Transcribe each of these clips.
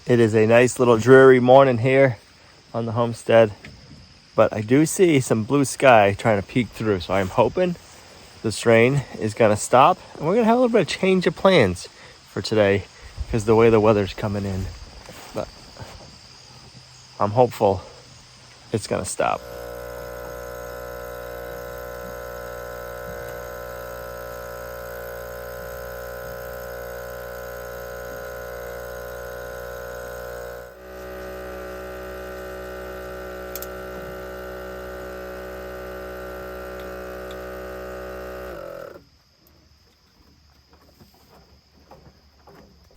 It is a nice little dreary morning here on the homestead, but I do see some blue sky trying to peek through, so I'm hoping this rain is going to stop and we're going to have a little bit of change of plans for today because the way the weather's coming in. But I'm hopeful it's going to stop.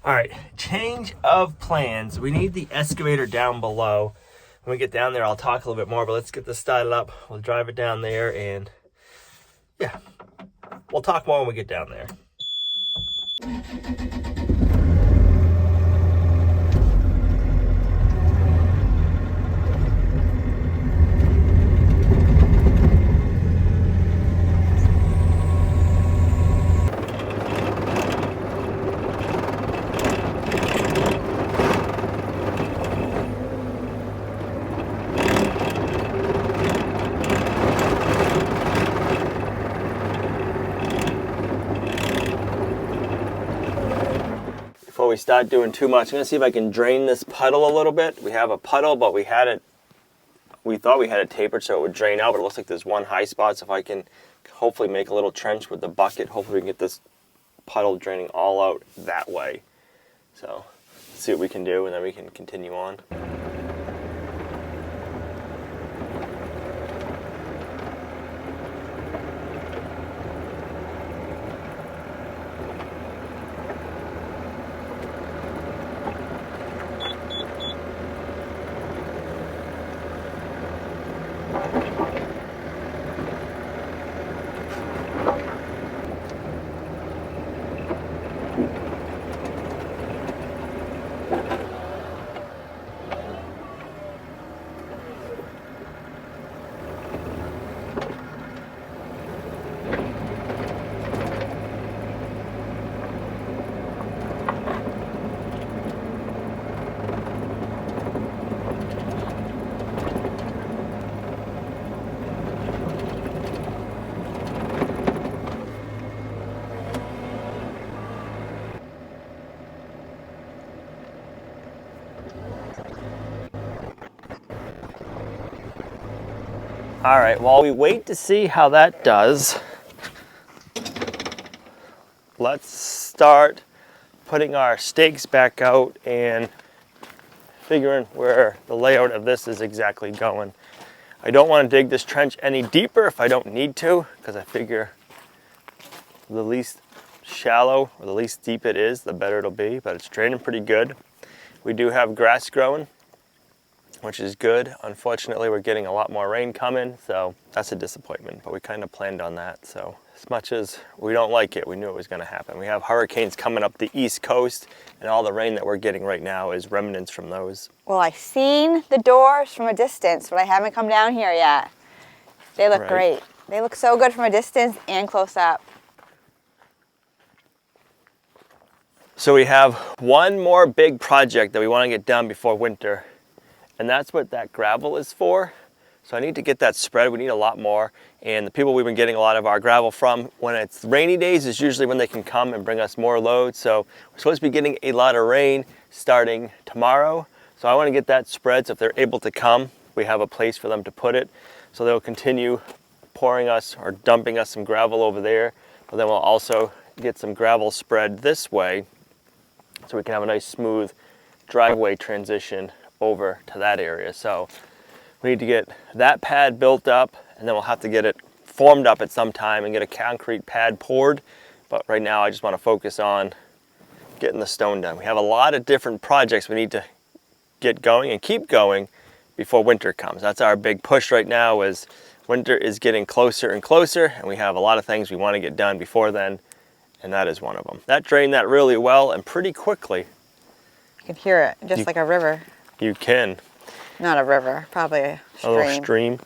All right, change of plans. We need the excavator down below. When we get down there, I'll talk a little bit more, but let's get this started up. We'll drive it down there and yeah, we'll talk more when we get down there. Before we start doing too much, I'm gonna see if I can drain this puddle a little bit. We have a puddle, but we thought we had it tapered so it would drain out, but it looks like there's one high spot. So if I can hopefully make a little trench with the bucket, hopefully we can get this puddle draining all out that way. So let's see what we can do and then we can continue on. All right, while we wait to see how that does, let's start putting our stakes back out and figuring where the layout of this is exactly going. I don't want to dig this trench any deeper if I don't need to, because I figure the least shallow or the least deep it is, the better it'll be, but it's draining pretty good. We do have grass growing, which is good. Unfortunately, we're getting a lot more rain coming, so that's a disappointment, but we kind of planned on that. So as much as we don't like it, we knew it was gonna happen. We have hurricanes coming up the East Coast, and all the rain that we're getting right now is remnants from those. Well, I've seen the doors from a distance, but I haven't come down here yet. They look great. They look so good from a distance and close up. So we have one more big project that we wanna get done before winter, and that's what that gravel is for. So I need to get that spread. We need a lot more. And the people we've been getting a lot of our gravel from, when it's rainy days, is usually when they can come and bring us more loads. So we're supposed to be getting a lot of rain starting tomorrow. So I want to get that spread so if they're able to come, we have a place for them to put it. So they'll continue pouring us or dumping us some gravel over there. But then we'll also get some gravel spread this way so we can have a nice smooth driveway transition over to that area. So we need to get that pad built up, and then we'll have to get it formed up at some time and get a concrete pad poured. But right now I just want to focus on getting the stone done. We have a lot of different projects we need to get going and keep going before winter comes. That's our big push right now, is winter is getting closer and closer, and we have a lot of things we want to get done before then, and that is one of them. That drained that really well and pretty quickly. You can hear it, just like a river. You can. Not a river, probably a stream. A little stream.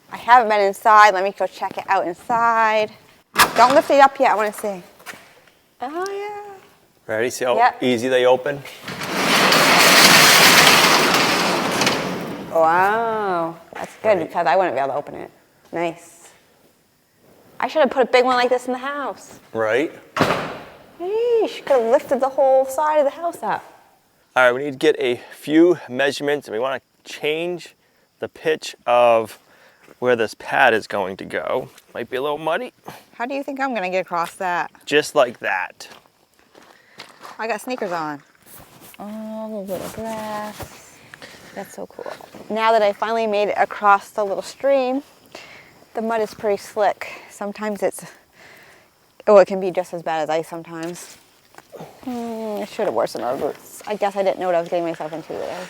I haven't been inside. Let me go check it out inside. Don't lift it up yet. I want to see. Oh, yeah. Ready? See how easy they open? Wow, that's good because I wouldn't be able to open it. Nice. I should have put a big one like this in the house. Right? Yeesh, could have lifted the whole side of the house up. All right, we need to get a few measurements and we want to change the pitch of where this pad is going to go. Might be a little muddy. How do you think I'm gonna get across that? Just like that. I got sneakers on. Oh, a little bit of grass. That's so cool. Now that I finally made it across the little stream, the mud is pretty slick. Sometimes it can be just as bad as ice sometimes. I should have worn some other boots. I guess I didn't know what I was getting myself into there.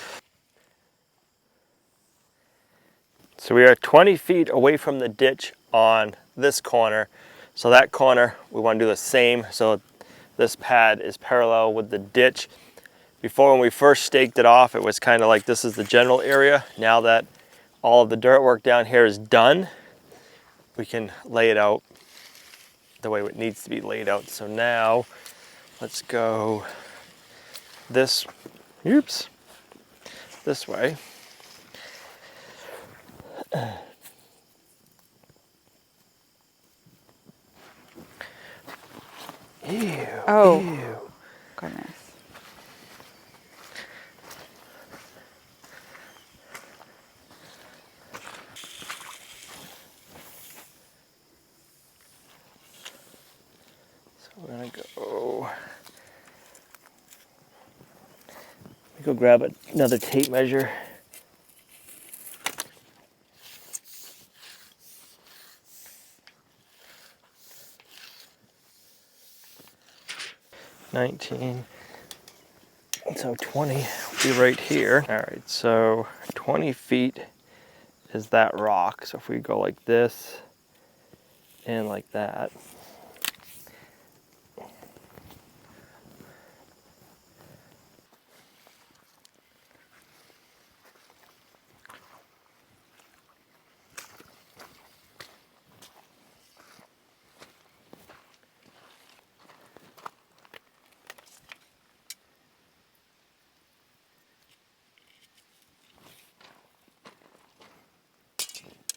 So we are 20 feet away from the ditch on this corner. So that corner, we want to do the same. So this pad is parallel with the ditch. Before, when we first staked it off, it was kind of like this is the general area. Now that all of the dirt work down here is done, we can lay it out the way it needs to be laid out. So now let's go this way. Ew, Oh, ew. goodness. So we're gonna go grab another tape measure. So 20 will be right here. All right, so 20 feet is that rock. So if we go like this and like that.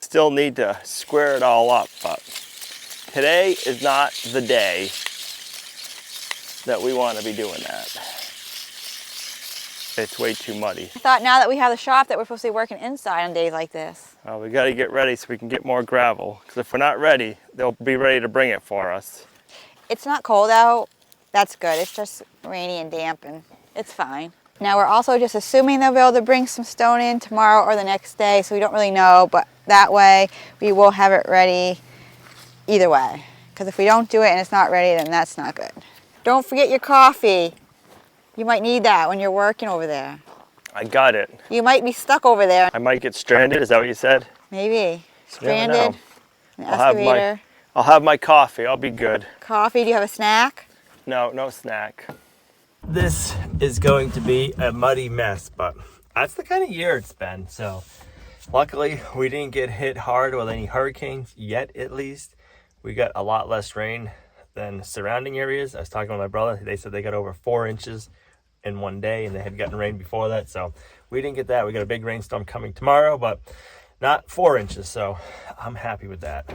Still need to square it all up, but today is not the day that we want to be doing that. It's way too muddy. I thought now that we have the shop that we're supposed to be working inside on days like this. We got to get ready so we can get more gravel, because if we're not ready, they'll be ready to bring it for us. It's not cold out. That's good. It's just rainy and damp and it's fine. Now we're also just assuming they'll be able to bring some stone in tomorrow or the next day, so we don't really know, but that way we will have it ready either way. Because if we don't do it and it's not ready, then that's not good. Don't forget your coffee. You might need that when you're working over there. I got it. You might be stuck over there. I might get stranded, is that what you said? Maybe. Stranded. An I'll have my coffee, I'll be good. Coffee, do you have a snack? No, no snack. This is going to be a muddy mess, but that's the kind of year it's been. So luckily we didn't get hit hard with any hurricanes yet, at least. We got a lot less rain than surrounding areas. I was talking with my brother. They said they got over 4 inches in one day and they had gotten rain before that. So we didn't get that. We got a big rainstorm coming tomorrow, but not 4 inches. So I'm happy with that.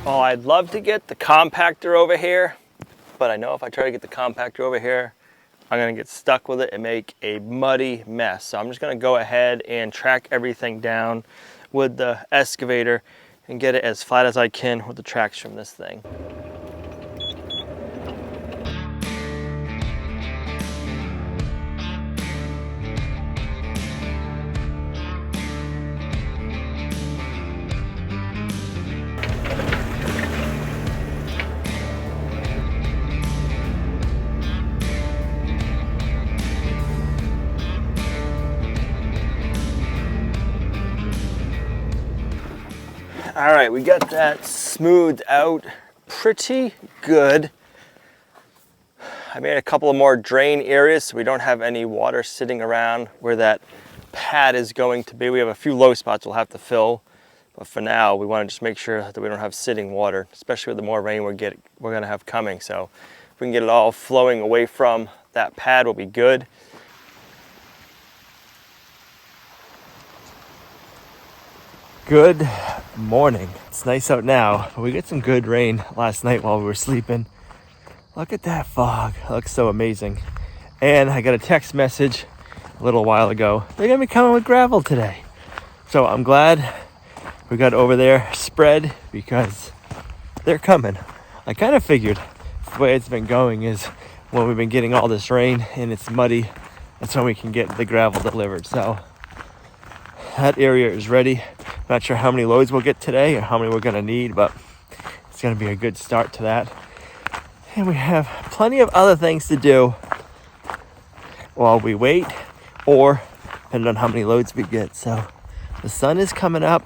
Well, I'd love to get the compactor over here, but I know if I try to get the compactor over here, I'm gonna get stuck with it and make a muddy mess. So I'm just gonna go ahead and track everything down with the excavator and get it as flat as I can with the tracks from this thing. All right, we got that smoothed out pretty good. I made a couple of more drain areas so we don't have any water sitting around where that pad is going to be. We have a few low spots we'll have to fill, but for now we want to just make sure that we don't have sitting water, especially with the more rain we're going to have coming. So if we can get it all flowing away from that pad, we'll be good. Good morning. It's nice out now, but we got some good rain last night while we were sleeping. Look at that fog. It looks so amazing. And I got a text message a little while ago. They're gonna be coming with gravel today. So I'm glad we got over there spread because they're coming. I kind of figured the way it's been going is when we've been getting all this rain and it's muddy, that's when we can get the gravel delivered. So that area is ready. Not sure how many loads we'll get today or how many we're gonna need, but it's gonna be a good start to that. And we have plenty of other things to do while we wait, or depending on how many loads we get. So the sun is coming up.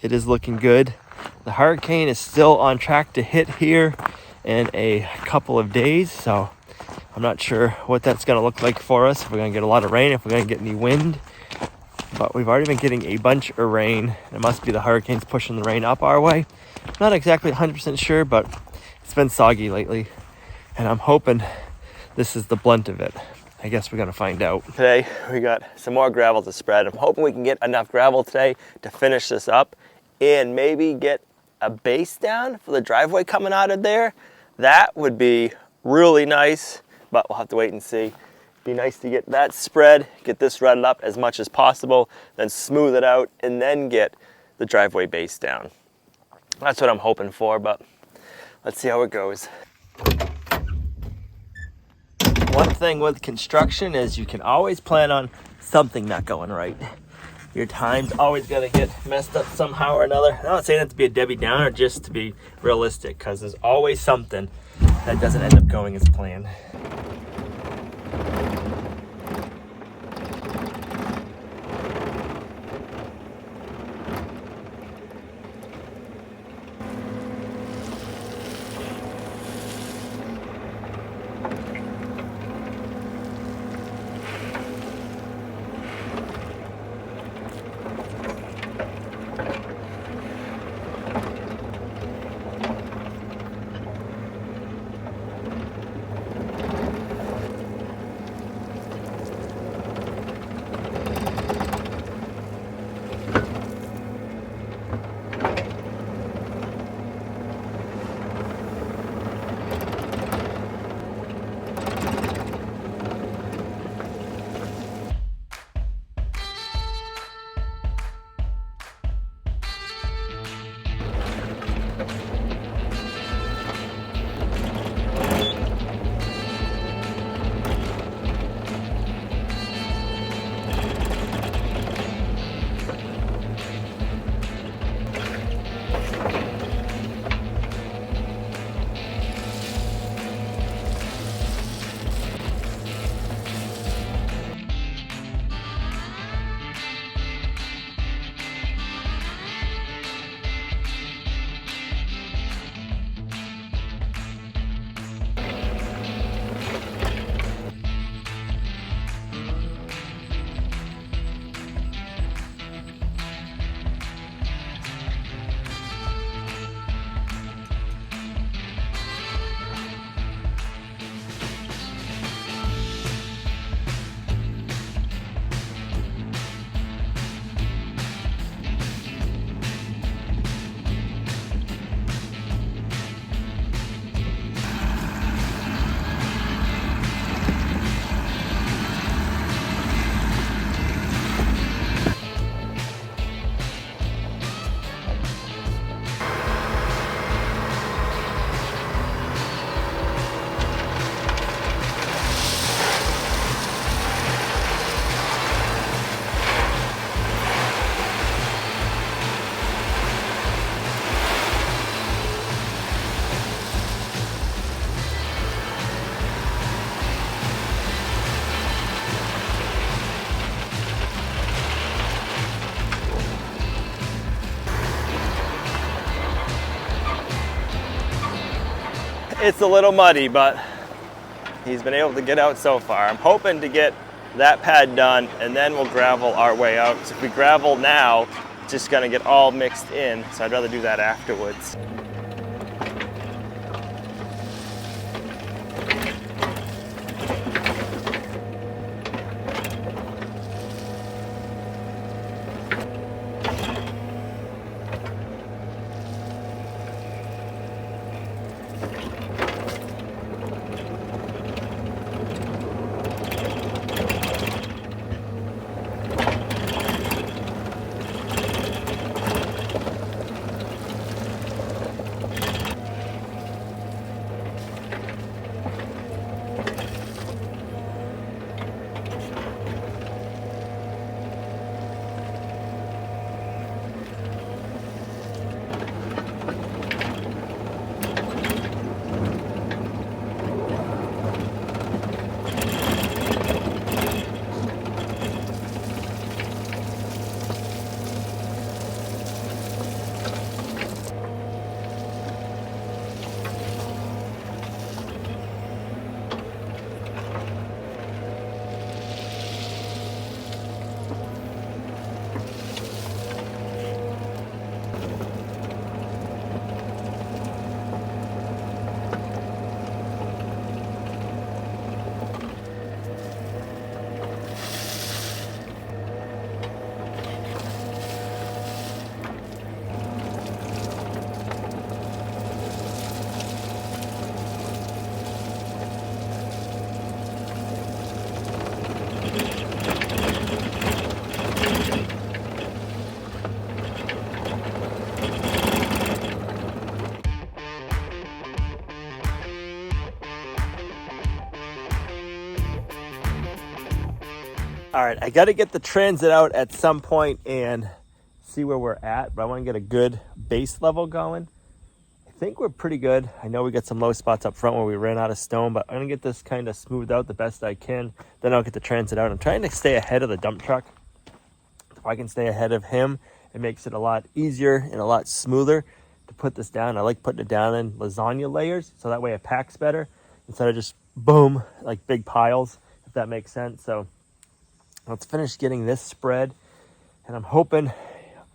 It is looking good. The hurricane is still on track to hit here in a couple of days. So I'm not sure what that's gonna look like for us. If we're gonna get a lot of rain, if we're gonna get any wind. But we've already been getting a bunch of rain. It must be the hurricanes pushing the rain up our way. Not exactly 100% sure, but it's been soggy lately. And I'm hoping this is the blunt of it. I guess we're gonna find out. Today, we got some more gravel to spread. I'm hoping we can get enough gravel today to finish this up and maybe get a base down for the driveway coming out of there. That would be really nice, but we'll have to wait and see. Be nice to get that spread, get this rutted up as much as possible, then smooth it out, and then get the driveway base down. That's what I'm hoping for, but let's see how it goes. One thing with construction is you can always plan on something not going right. Your time's always gonna get messed up somehow or another. I'm not saying that to be a Debbie Downer, just to be realistic, because there's always something that doesn't end up going as planned. It's a little muddy, but he's been able to get out so far. I'm hoping to get that pad done and then we'll gravel our way out. So if we gravel now, it's just gonna get all mixed in. So I'd rather do that afterwards. All right, I got to get the transit out at some point and see where we're at, but I want to get a good base level going. I think we're pretty good. I know we got some low spots up front where we ran out of stone, but I'm going to get this kind of smoothed out the best I can. Then I'll get the transit out. I'm trying to stay ahead of the dump truck. If I can stay ahead of him, it makes it a lot easier and a lot smoother to put this down. I like putting it down in lasagna layers, so that way it packs better instead of just boom, like big piles, if that makes sense. So let's finish getting this spread, and I'm hoping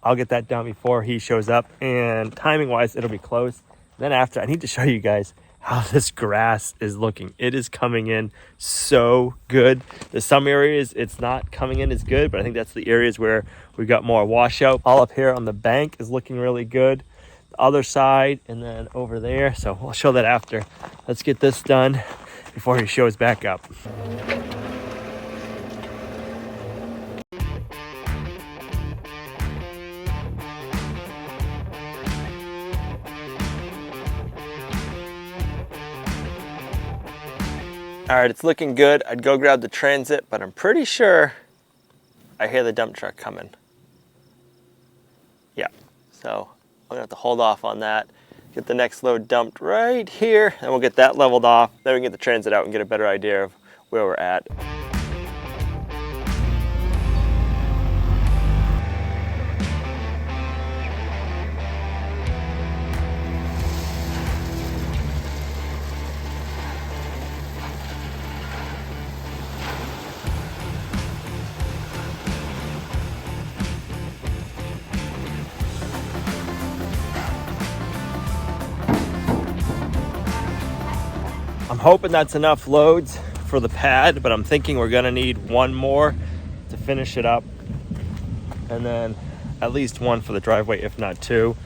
I'll get that done before he shows up, and timing wise it'll be close. Then after, I need to show you guys how this grass is looking. It is coming in so good. There's some areas it's not coming in as good, but I think that's the areas where we got more washout. All up here on the bank is looking really good. The other side and then over there, so we'll show that after. Let's get this done before he shows back up. All right, it's looking good. I'd go grab the transit, but I'm pretty sure I hear the dump truck coming. Yeah, so I'm gonna have to hold off on that. Get the next load dumped right here, and we'll get that leveled off. Then we can get the transit out and get a better idea of where we're at. I'm hoping that's enough loads for the pad, but I'm thinking we're gonna need one more to finish it up, and then at least one for the driveway, if not two.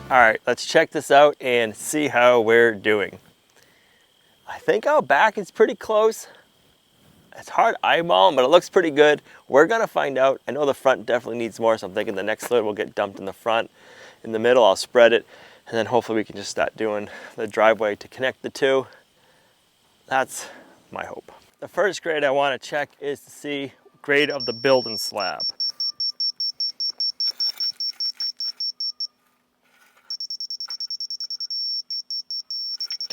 All right, let's check this out and see how we're doing. I think our back is pretty close. It's hard eyeballing, but it looks pretty good. We're gonna find out. I know the front definitely needs more, so I'm thinking the next load will get dumped in the front. In the middle, I'll spread it, and then hopefully we can just start doing the driveway to connect the two. That's my hope. The first grade I wanna check is to see grade of the building slab.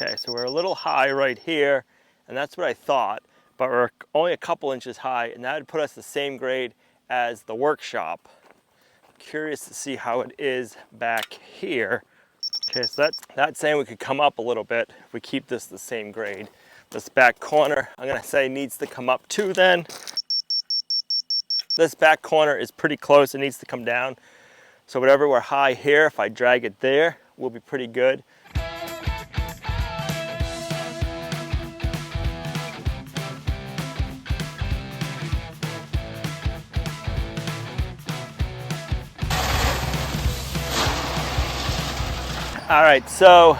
Okay, so we're a little high right here, and that's what I thought, but we're only a couple inches high, and that would put us the same grade as the workshop. Curious to see how it is back here. Okay, so that's saying we could come up a little bit if we keep this the same grade. This back corner, I'm gonna say needs to come up too then. This back corner is pretty close, it needs to come down. So whatever we're high here, if I drag it there, we'll be pretty good. All right, so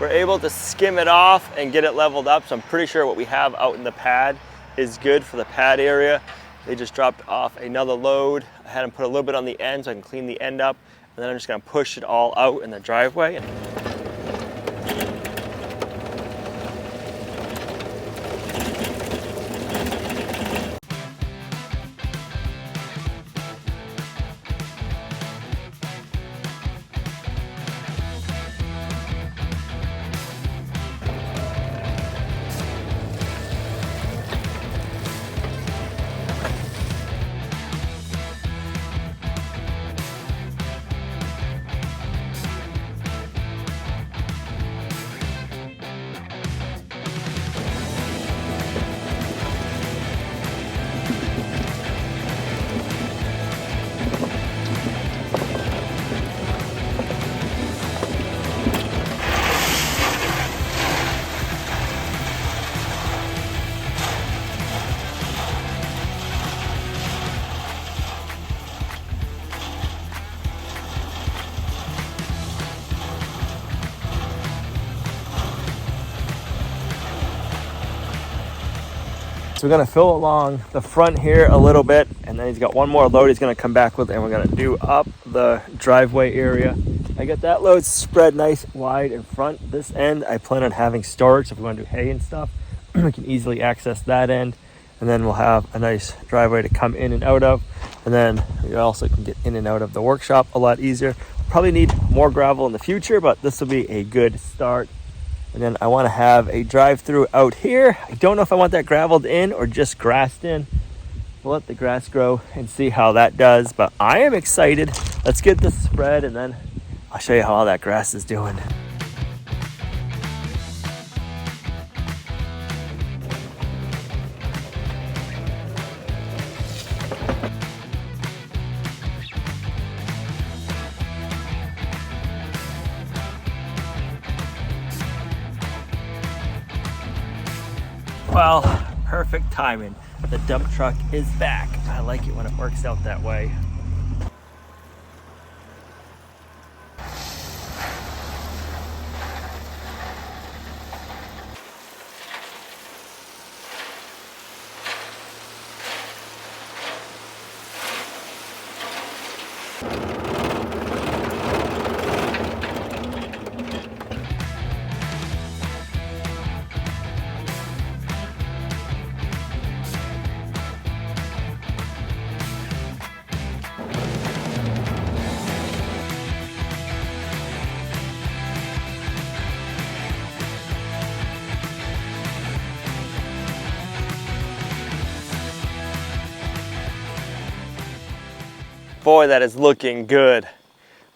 we're able to skim it off and get it leveled up. So I'm pretty sure what we have out in the pad is good for the pad area. They just dropped off another load. I had them put a little bit on the end so I can clean the end up. And then I'm just gonna push it all out in the driveway. So we're gonna fill along the front here a little bit, and then he's got one more load he's gonna come back with, and we're gonna do up the driveway area. I got that load spread nice wide in front. This end, I plan on having storage, so if we wanna do hay and stuff, we can easily access that end. And then we'll have a nice driveway to come in and out of. And then we also can get in and out of the workshop a lot easier. Probably need more gravel in the future, but this will be a good start. And then I want to have a drive-through out here. I don't know if I want that gravelled in or just grassed in. We'll let the grass grow and see how that does. But I am excited. Let's get this spread and then I'll show you how all that grass is doing. Well, perfect timing. The dump truck is back. I like it when it works out that way. Boy, that is looking good.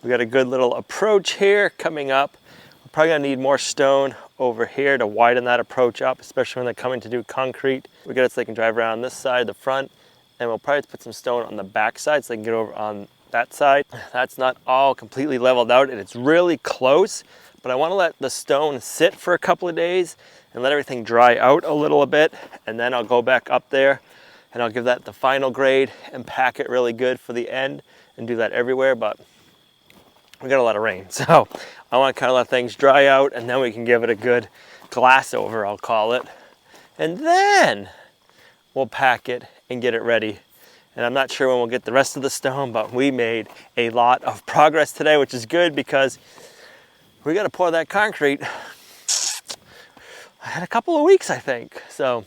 We got a good little approach here coming up. We're probably gonna need more stone over here to widen that approach up, especially when they're coming to do concrete. We got it so they can drive around this side, the front, and we'll probably put some stone on the back side so they can get over on that side. That's not all completely leveled out and it's really close, but I wanna let the stone sit for a couple of days and let everything dry out a little bit, and then I'll go back up there and I'll give that the final grade and pack it really good for the end and do that everywhere. But we got a lot of rain, so I want to kind of let things dry out and then we can give it a good glass over, I'll call it, and then we'll pack it and get it ready. And I'm not sure when we'll get the rest of the stone, but we made a lot of progress today, which is good because we got to pour that concrete. I had a couple of weeks, I think, so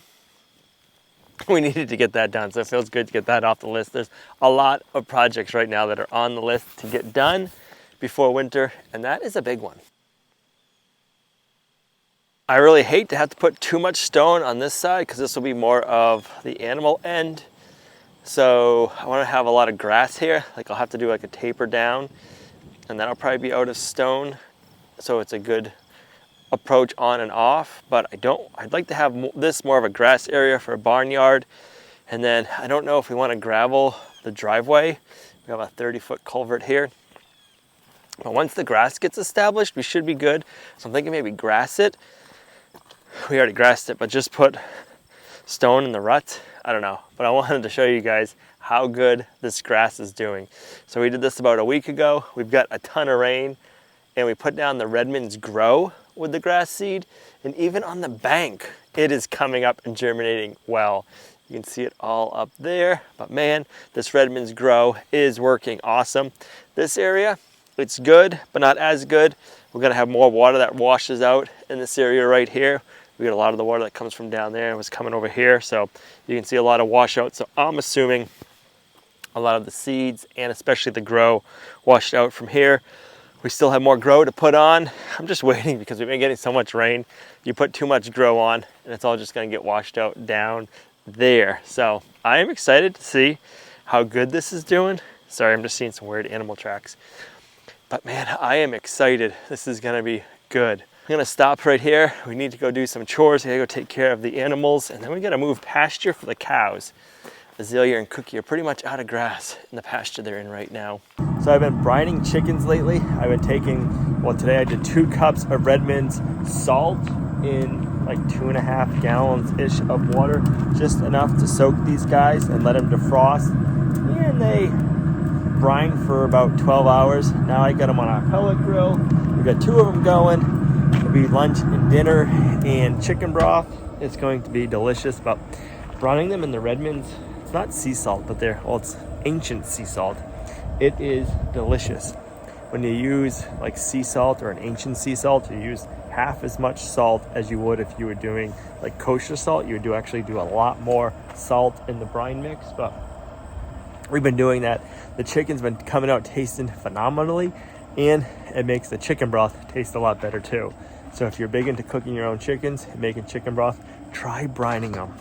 we needed to get that done, so it feels good to get that off the list. There's a lot of projects right now that are on the list to get done before winter, and that is a big one. I really hate to have to put too much stone on this side because this will be more of the animal end. So I want to have a lot of grass here. Like I'll have to do like a taper down, and that'll probably be out of stone. So it's a good approach on and off, but I'd like to have this more of a grass area for a barnyard. And then I don't know if we want to gravel the driveway. We have a 30-foot culvert here. But once the grass gets established, we should be good. So I'm thinking maybe grass it. We already grassed it, but just put stone in the ruts. I don't know, but I wanted to show you guys how good this grass is doing. So we did this about a week ago. We've got a ton of rain, and we put down the Redmond's Grow with the grass seed, and even on the bank, it is coming up and germinating well. You can see it all up there, but man, this Redmond's Grow is working awesome. This area, it's good, but not as good. We're gonna have more water that washes out in this area right here. We get a lot of the water that comes from down there and was coming over here, so you can see a lot of washout. So I'm assuming a lot of the seeds and especially the grow washed out from here. We still have more grow to put on. I'm just waiting because we've been getting so much rain. You put too much grow on and it's all just gonna get washed out down there. So I am excited to see how good this is doing. Sorry, I'm just seeing some weird animal tracks. But man, I am excited. This is gonna be good. I'm gonna stop right here. We need to go do some chores. We gotta go take care of the animals, and then we gotta move pasture for the cows. Azalea and Cookie are pretty much out of grass in the pasture they're in right now. So I've been brining chickens lately. I've been taking, well today I did 2 cups of Redmond's salt in like 2.5 gallons-ish of water, just enough to soak these guys and let them defrost. And they brine for about 12 hours. Now I got them on our pellet grill. We've got 2 of them going. It'll be lunch and dinner and chicken broth. It's going to be delicious, but brining them in the Redmond's, it's not sea salt, but it's ancient sea salt. It is delicious. When you use like sea salt or an ancient sea salt, you use half as much salt as you would if you were doing like kosher salt. You would actually do a lot more salt in the brine mix, but we've been doing that. The chicken's been coming out tasting phenomenally, and it makes the chicken broth taste a lot better too. So if you're big into cooking your own chickens and making chicken broth, try brining them.